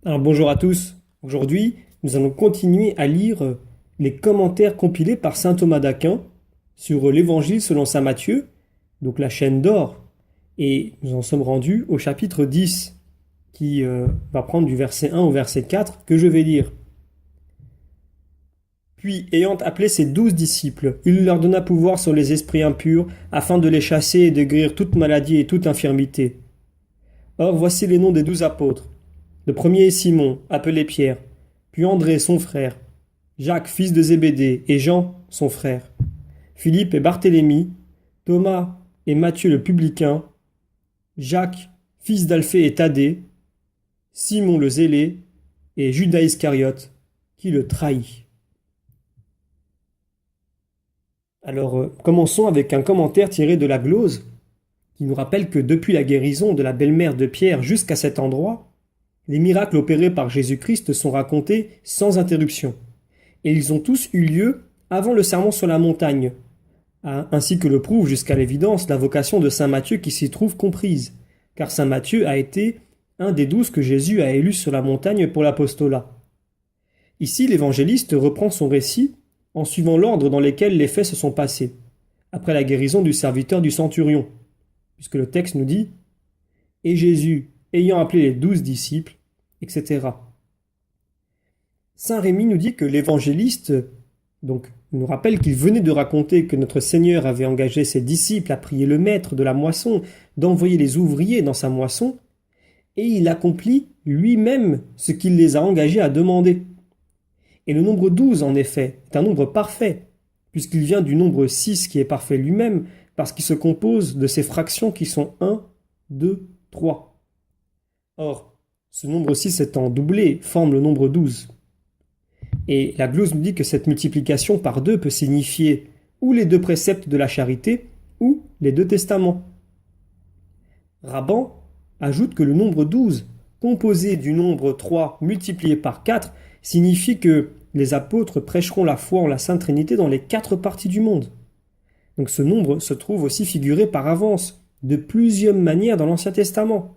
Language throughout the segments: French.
Alors bonjour à tous. Aujourd'hui, nous allons continuer à lire les commentaires compilés par saint Thomas d'Aquin sur l'Évangile selon saint Matthieu, donc la chaîne d'or. Et nous en sommes rendus au chapitre 10, qui va prendre du verset 1 au verset 4, que je vais lire. Puis, ayant appelé ses 12 disciples, il leur donna pouvoir sur les esprits impurs, afin de les chasser et de guérir toute maladie et toute infirmité. Or, voici les noms des 12 apôtres. Le premier est Simon, appelé Pierre, puis André, son frère, Jacques, fils de Zébédée, et Jean, son frère, Philippe et Barthélemy, Thomas et Matthieu le publicain, Jacques, fils d'Alphée et Thaddée, Simon le zélé, et Judas Iscariote, qui le trahit. Alors, commençons avec un commentaire tiré de la glose, qui nous rappelle que depuis la guérison de la belle-mère de Pierre jusqu'à cet endroit, les miracles opérés par Jésus-Christ sont racontés sans interruption, et ils ont tous eu lieu avant le sermon sur la montagne, ainsi que le prouve jusqu'à l'évidence la vocation de saint Matthieu qui s'y trouve comprise, car saint Matthieu a été un des 12 que Jésus a élus sur la montagne pour l'apostolat. Ici, l'évangéliste reprend son récit en suivant l'ordre dans lequel les faits se sont passés, après la guérison du serviteur du centurion, puisque le texte nous dit « Et Jésus, ayant appelé les 12 disciples, etc. » Saint Rémy nous dit que l'évangéliste nous rappelle qu'il venait de raconter que notre Seigneur avait engagé ses disciples à prier le maître de la moisson d'envoyer les ouvriers dans sa moisson, et il accomplit lui-même ce qu'il les a engagés à demander. Et le nombre 12, en effet, est un nombre parfait, puisqu'il vient du nombre 6 qui est parfait lui-même, parce qu'il se compose de ces fractions qui sont 1, 2, 3. Or, ce nombre 6 étant doublé, forme le nombre 12. Et la glose nous dit que cette multiplication par 2 peut signifier ou les 2 préceptes de la charité, ou les 2 testaments. Raban ajoute que le nombre 12, composé du nombre 3 multiplié par 4, signifie que les apôtres prêcheront la foi en la Sainte Trinité dans les 4 parties du monde. Donc ce nombre se trouve aussi figuré par avance, de plusieurs manières dans l'Ancien Testament.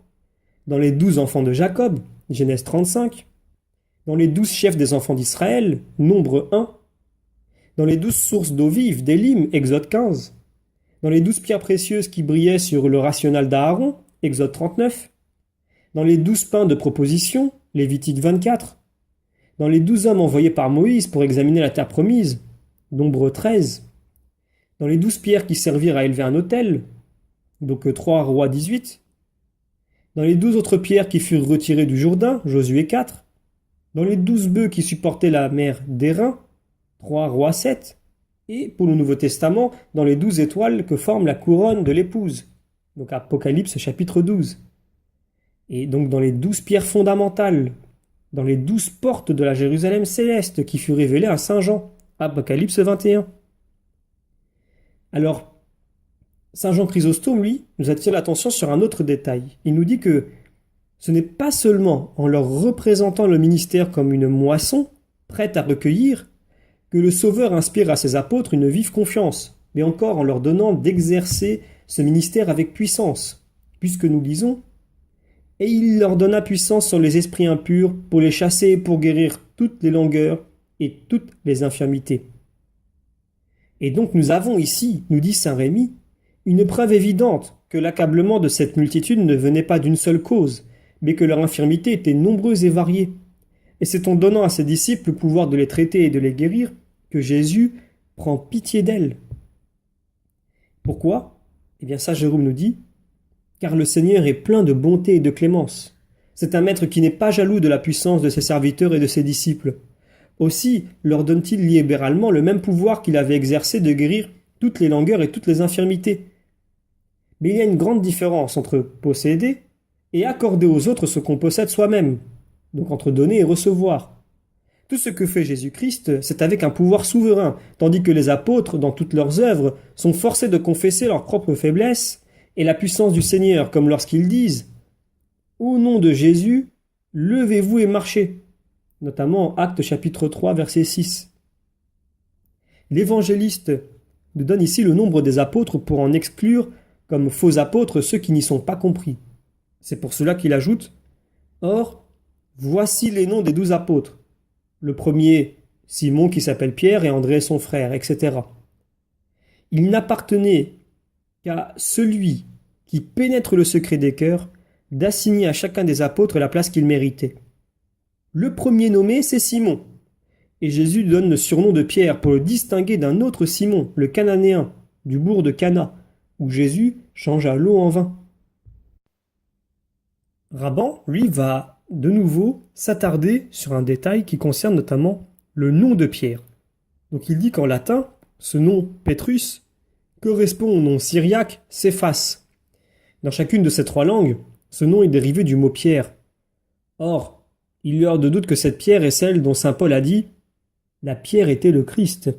Dans les 12 enfants de Jacob, Genèse 35, dans les 12 chefs des enfants d'Israël, Nombre 1, dans les 12 sources d'eau vive d'Élim, Exode 15, dans les 12 pierres précieuses qui brillaient sur le rational d'Aaron, Exode 39, dans les 12 pains de proposition, Lévitique 24, dans les 12 hommes envoyés par Moïse pour examiner la terre promise, Nombre 13, dans les 12 pierres qui servirent à élever un autel, donc 3 Rois 18, dans les 12 autres pierres qui furent retirées du Jourdain, Josué 4, dans les 12 bœufs qui supportaient la mer d'Airain, 3 Rois 7, et pour le Nouveau Testament, dans les 12 étoiles que forme la couronne de l'épouse, donc Apocalypse chapitre 12. Et donc dans les 12 pierres fondamentales, dans les 12 portes de la Jérusalem céleste qui fut révélée à Saint Jean, Apocalypse 21. Alors, Saint Jean Chrysostome, lui, nous attire l'attention sur un autre détail. Il nous dit que ce n'est pas seulement en leur représentant le ministère comme une moisson, prête à recueillir, que le Sauveur inspire à ses apôtres une vive confiance, mais encore en leur donnant d'exercer ce ministère avec puissance, puisque nous lisons « Et il leur donna puissance sur les esprits impurs pour les chasser et pour guérir toutes les langueurs et toutes les infirmités. » Et donc nous avons ici, nous dit saint Rémy, une preuve évidente que l'accablement de cette multitude ne venait pas d'une seule cause, mais que leur infirmité était nombreuse et variée. Et c'est en donnant à ses disciples le pouvoir de les traiter et de les guérir que Jésus prend pitié d'elles. Pourquoi ? Eh bien saint Jérôme nous dit « Car le Seigneur est plein de bonté et de clémence. C'est un maître qui n'est pas jaloux de la puissance de ses serviteurs et de ses disciples. Aussi leur donne-t-il libéralement le même pouvoir qu'il avait exercé de guérir toutes les langueurs et toutes les infirmités. Mais il y a une grande différence entre posséder et accorder aux autres ce qu'on possède soi-même, donc entre donner et recevoir. Tout ce que fait Jésus-Christ, c'est avec un pouvoir souverain, tandis que les apôtres, dans toutes leurs œuvres, sont forcés de confesser leur propre faiblesse et la puissance du Seigneur, comme lorsqu'ils disent « Au nom de Jésus, levez-vous et marchez », notamment Actes chapitre 3, verset 6. L'évangéliste nous donne ici le nombre des apôtres pour en exclure comme faux apôtres ceux qui n'y sont pas compris. C'est pour cela qu'il ajoute « Or, voici les noms des 12 apôtres. Le premier, Simon qui s'appelle Pierre et André son frère, etc. Il n'appartenait qu'à celui qui pénètre le secret des cœurs d'assigner à chacun des apôtres la place qu'il méritait. Le premier nommé, c'est Simon. Et Jésus lui donne le surnom de Pierre pour le distinguer d'un autre Simon, le Cananéen, du bourg de Cana, où Jésus changea l'eau en vin. Raban, lui, va de nouveau s'attarder sur un détail qui concerne notamment le nom de Pierre. Donc il dit qu'en latin, ce nom Pétrus correspond au nom syriaque Céphas. Dans chacune de ces trois langues, ce nom est dérivé du mot pierre. Or, il y a hors de doute que cette pierre est celle dont saint Paul a dit « La pierre était le Christ ».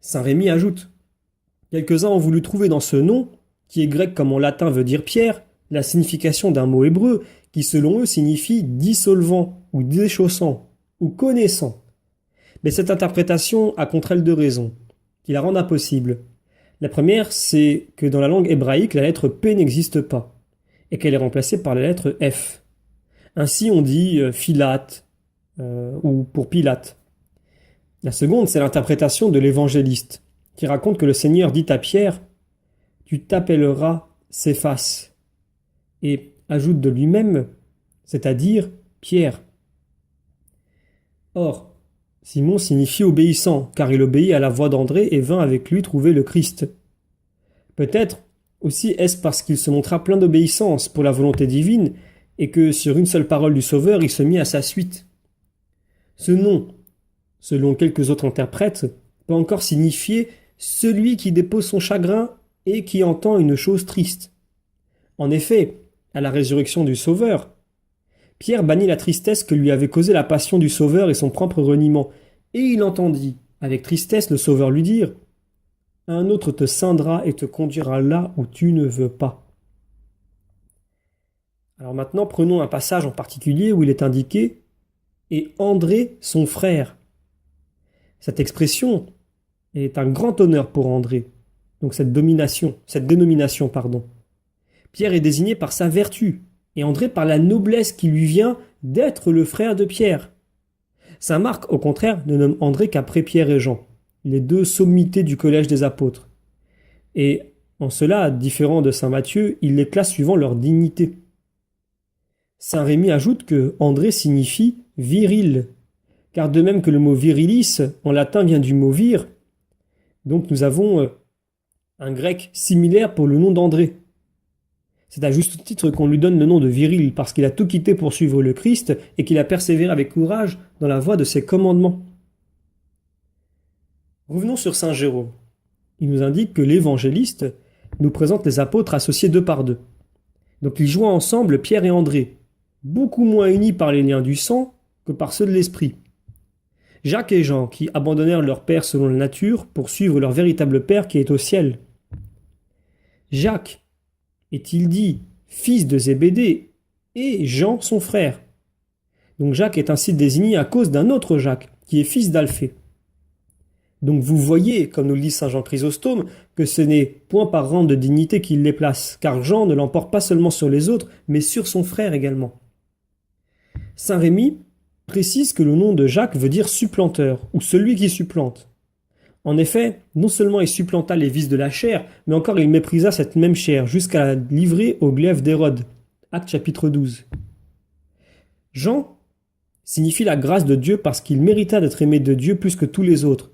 Saint Rémy ajoute « Quelques-uns ont voulu trouver dans ce nom, qui est grec comme en latin veut dire pierre, la signification d'un mot hébreu qui selon eux signifie dissolvant ou déchaussant ou connaissant. Mais cette interprétation a contre elle deux raisons, qui la rendent impossible. La première, c'est que dans la langue hébraïque, la lettre P n'existe pas, et qu'elle est remplacée par la lettre F. Ainsi on dit Philate ou pour Pilate. La seconde, c'est l'interprétation de l'évangéliste, qui raconte que le Seigneur dit à Pierre « Tu t'appelleras Céphas » et ajoute de lui-même, c'est-à-dire Pierre. Or, Simon signifie obéissant, car il obéit à la voix d'André et vint avec lui trouver le Christ. Peut-être aussi est-ce parce qu'il se montra plein d'obéissance pour la volonté divine et que sur une seule parole du Sauveur, il se mit à sa suite. Ce nom, selon quelques autres interprètes, peut encore signifier celui qui dépose son chagrin et qui entend une chose triste. En effet, à la résurrection du Sauveur, Pierre bannit la tristesse que lui avait causée la passion du Sauveur et son propre reniement, et il entendit, avec tristesse, le Sauveur lui dire « Un autre te scindra et te conduira là où tu ne veux pas. » Alors maintenant, prenons un passage en particulier où il est indiqué « Et André, son frère ». Cette expression est un grand honneur pour André, donc cette dénomination. Pierre est désigné par sa vertu, et André par la noblesse qui lui vient d'être le frère de Pierre. Saint Marc, au contraire, ne nomme André qu'après Pierre et Jean, les deux sommités du collège des apôtres. Et en cela, différent de Saint Matthieu, il les classe suivant leur dignité. Saint Rémy ajoute que André signifie viril, car de même que le mot virilis en latin vient du mot vir, donc nous avons un grec similaire pour le nom d'André. C'est à juste titre qu'on lui donne le nom de viril, parce qu'il a tout quitté pour suivre le Christ et qu'il a persévéré avec courage dans la voie de ses commandements. Revenons sur saint Jérôme. Il nous indique que l'évangéliste nous présente les apôtres associés deux par deux. Donc ils joignent ensemble Pierre et André, beaucoup moins unis par les liens du sang que par ceux de l'esprit. Jacques et Jean qui abandonnèrent leur père selon la nature pour suivre leur véritable père qui est au ciel. Jacques est-il dit fils de Zébédée et Jean son frère. Donc Jacques est ainsi désigné à cause d'un autre Jacques qui est fils d'Alphée. Donc vous voyez, comme nous le dit saint Jean Chrysostome, que ce n'est point par rang de dignité qu'il les place, car Jean ne l'emporte pas seulement sur les autres, mais sur son frère également. Saint Rémy précise que le nom de Jacques veut dire supplanteur, ou celui qui supplante. En effet, non seulement il supplanta les vices de la chair, mais encore il méprisa cette même chair, jusqu'à la livrer au glaive d'Hérode. Actes chapitre 12. Jean signifie la grâce de Dieu parce qu'il mérita d'être aimé de Dieu plus que tous les autres.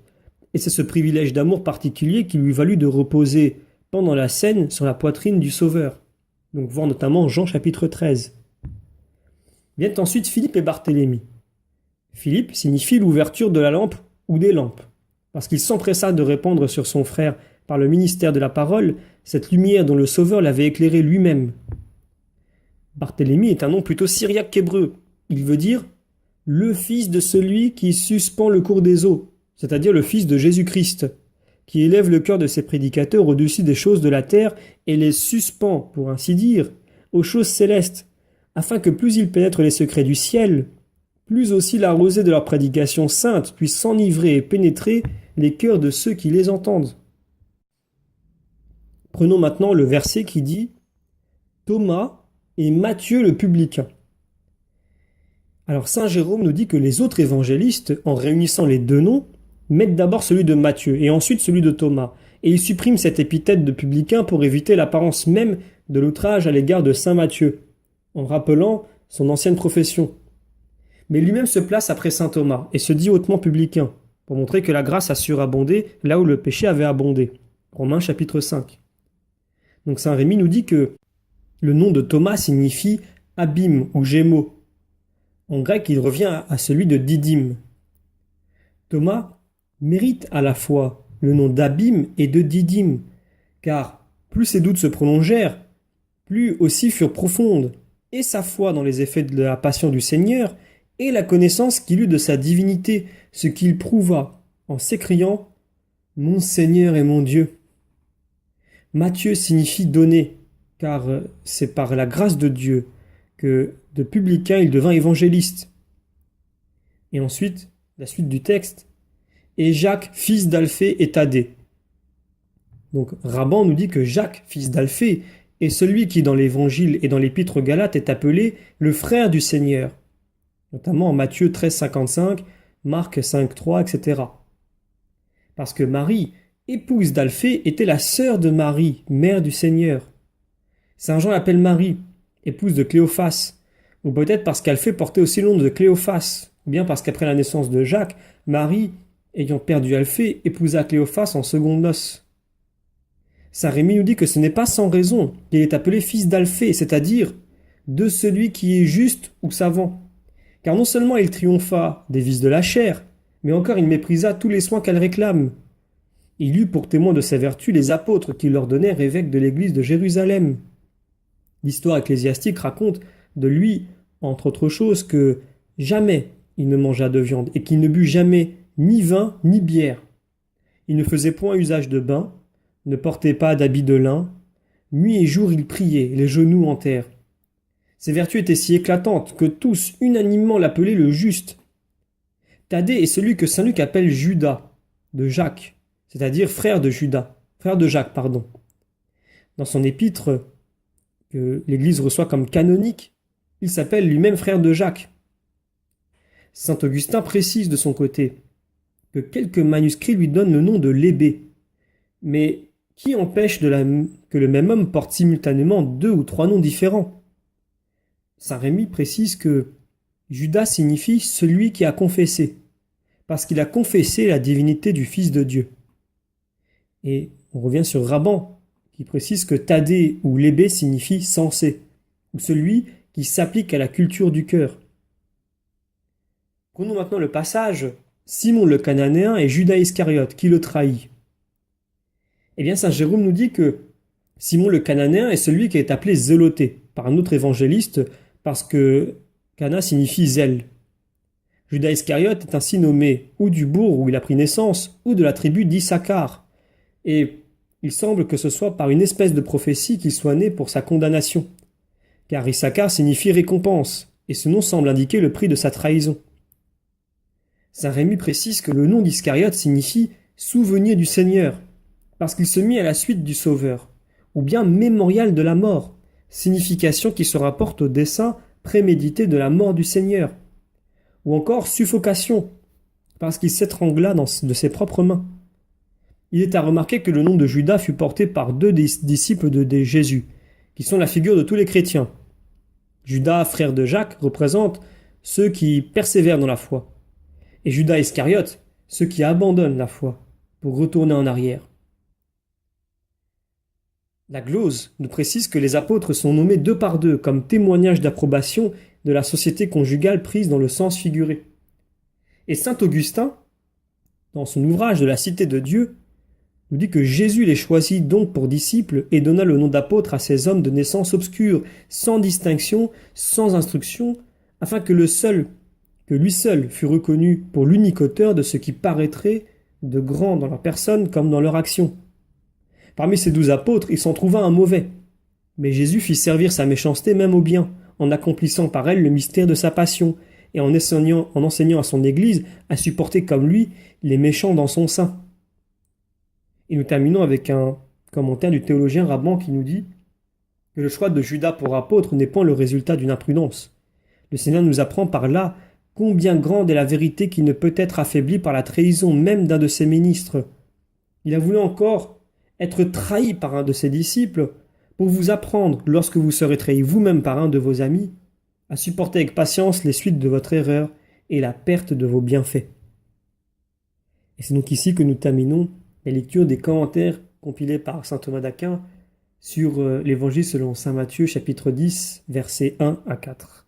Et c'est ce privilège d'amour particulier qui lui valut de reposer pendant la scène sur la poitrine du Sauveur. Donc voir notamment Jean chapitre 13. Viennent ensuite Philippe et Barthélemy. Philippe signifie l'ouverture de la lampe ou des lampes, parce qu'il s'empressa de répandre sur son frère, par le ministère de la parole, cette lumière dont le Sauveur l'avait éclairé lui-même. Barthélemy est un nom plutôt syriaque qu'hébreu. Il veut dire « le fils de celui qui suspend le cours des eaux », c'est-à-dire le fils de Jésus-Christ, qui élève le cœur de ses prédicateurs au-dessus des choses de la terre et les suspend, pour ainsi dire, aux choses célestes, afin que plus ils pénètrent les secrets du ciel, plus aussi la rosée de leur prédication sainte puisse s'enivrer et pénétrer les cœurs de ceux qui les entendent. Prenons maintenant le verset qui dit « Thomas et Matthieu le publicain ». Alors Saint Jérôme nous dit que les autres évangélistes, en réunissant les deux noms, mettent d'abord celui de Matthieu et ensuite celui de Thomas, et ils suppriment cette épithète de publicain pour éviter l'apparence même de l'outrage à l'égard de Saint Matthieu, en rappelant son ancienne profession. Mais lui-même se place après Saint Thomas et se dit hautement publicain, pour montrer que la grâce a surabondé là où le péché avait abondé. Romains chapitre 5. Donc Saint Rémy nous dit que le nom de Thomas signifie abîme ou gémeaux. En grec, il revient à celui de Didyme. Thomas mérite à la fois le nom d'Abîme et de Didyme, car plus ses doutes se prolongèrent, plus aussi furent profondes, et sa foi dans les effets de la passion du Seigneur, et la connaissance qu'il eut de sa divinité, ce qu'il prouva en s'écriant « Mon Seigneur et mon Dieu ». Matthieu signifie donner, car c'est par la grâce de Dieu que de publicain il devint évangéliste. Et ensuite, la suite du texte, et Jacques, fils d'Alphée et Thaddée. Donc Raban nous dit que Jacques, fils d'Alphée, est celui qui dans l'évangile et dans l'épître aux Galates est appelé le frère du Seigneur, notamment en Matthieu 13,55, Marc 5,3, etc. Parce que Marie, épouse d'Alphée, était la sœur de Marie, mère du Seigneur. Saint Jean l'appelle Marie, épouse de Cléophas, ou peut-être parce qu'Alphée portait aussi le nom de Cléophas, ou bien parce qu'après la naissance de Jacques, Marie, ayant perdu Alphée, épousa Cléophas en secondes noces. Saint Rémy nous dit que ce n'est pas sans raison qu'il est appelé fils d'Alphée, c'est-à-dire de celui qui est juste ou savant. Car non seulement il triompha des vices de la chair, mais encore il méprisa tous les soins qu'elle réclame. Il eut pour témoin de ses vertus les apôtres qui l'ordonnèrent évêque de l'église de Jérusalem. L'histoire ecclésiastique raconte de lui, entre autres choses, que jamais il ne mangea de viande et qu'il ne but jamais ni vin ni bière. Il ne faisait point usage de bain, ne portait pas d'habit de lin. Nuit et jour il priait, les genoux en terre. Ses vertus étaient si éclatantes que tous unanimement l'appelaient le juste. Thaddée est celui que saint Luc appelle Judas, de Jacques, c'est-à-dire frère de Jacques, pardon. Dans son épître, que l'Église reçoit comme canonique, il s'appelle lui-même frère de Jacques. Saint Augustin précise de son côté que quelques manuscrits lui donnent le nom de Lébé, mais qui empêche que le même homme porte simultanément 2 ou 3 noms différents? Saint Rémy précise que Judas signifie celui qui a confessé, parce qu'il a confessé la divinité du Fils de Dieu. Et on revient sur Raban, qui précise que Thaddée ou Lébé signifie sensé, ou celui qui s'applique à la culture du cœur. Prenons maintenant le passage Simon le Cananéen et Judas Iscariote, qui le trahit. Eh bien, saint Jérôme nous dit que Simon le Cananéen est celui qui est appelé Zéloté par un autre évangéliste, parce que Cana signifie zèle. Judas Iscariote est ainsi nommé ou du bourg où il a pris naissance, ou de la tribu d'Issachar. Et il semble que ce soit par une espèce de prophétie qu'il soit né pour sa condamnation. Car Issachar signifie récompense, et ce nom semble indiquer le prix de sa trahison. Saint Rémy précise que le nom d'Iscariote signifie souvenir du Seigneur, parce qu'il se mit à la suite du Sauveur, ou bien mémorial de la mort, signification qui se rapporte au dessein prémédité de la mort du Seigneur, ou encore suffocation, parce qu'il s'étrangla de ses propres mains. Il est à remarquer que le nom de Judas fut porté par 2 disciples de Jésus, qui sont la figure de tous les chrétiens. Judas, frère de Jacques, représente ceux qui persévèrent dans la foi, et Judas Iscariote, ceux qui abandonnent la foi pour retourner en arrière. La glose nous précise que les apôtres sont nommés 2 par 2 comme témoignage d'approbation de la société conjugale prise dans le sens figuré. Et saint Augustin, dans son ouvrage de la Cité de Dieu, nous dit que Jésus les choisit donc pour disciples et donna le nom d'apôtre à ces hommes de naissance obscure, sans distinction, sans instruction, afin que lui seul fût reconnu pour l'unique auteur de ce qui paraîtrait de grand dans leur personne comme dans leur action. Parmi ces 12 apôtres, il s'en trouva un mauvais. Mais Jésus fit servir sa méchanceté même au bien, en accomplissant par elle le mystère de sa passion, et en enseignant à son Église à supporter comme lui les méchants dans son sein. Et nous terminons avec un commentaire du théologien Raban qui nous dit que le choix de Judas pour apôtre n'est point le résultat d'une imprudence. Le Seigneur nous apprend par là combien grande est la vérité qui ne peut être affaiblie par la trahison même d'un de ses ministres. Il a voulu encore être trahi par un de ses disciples pour vous apprendre, lorsque vous serez trahi vous-même par un de vos amis, à supporter avec patience les suites de votre erreur et la perte de vos bienfaits. Et c'est donc ici que nous terminons la lecture des commentaires compilés par saint Thomas d'Aquin sur l'Évangile selon saint Matthieu, chapitre 10, versets 1 à 4.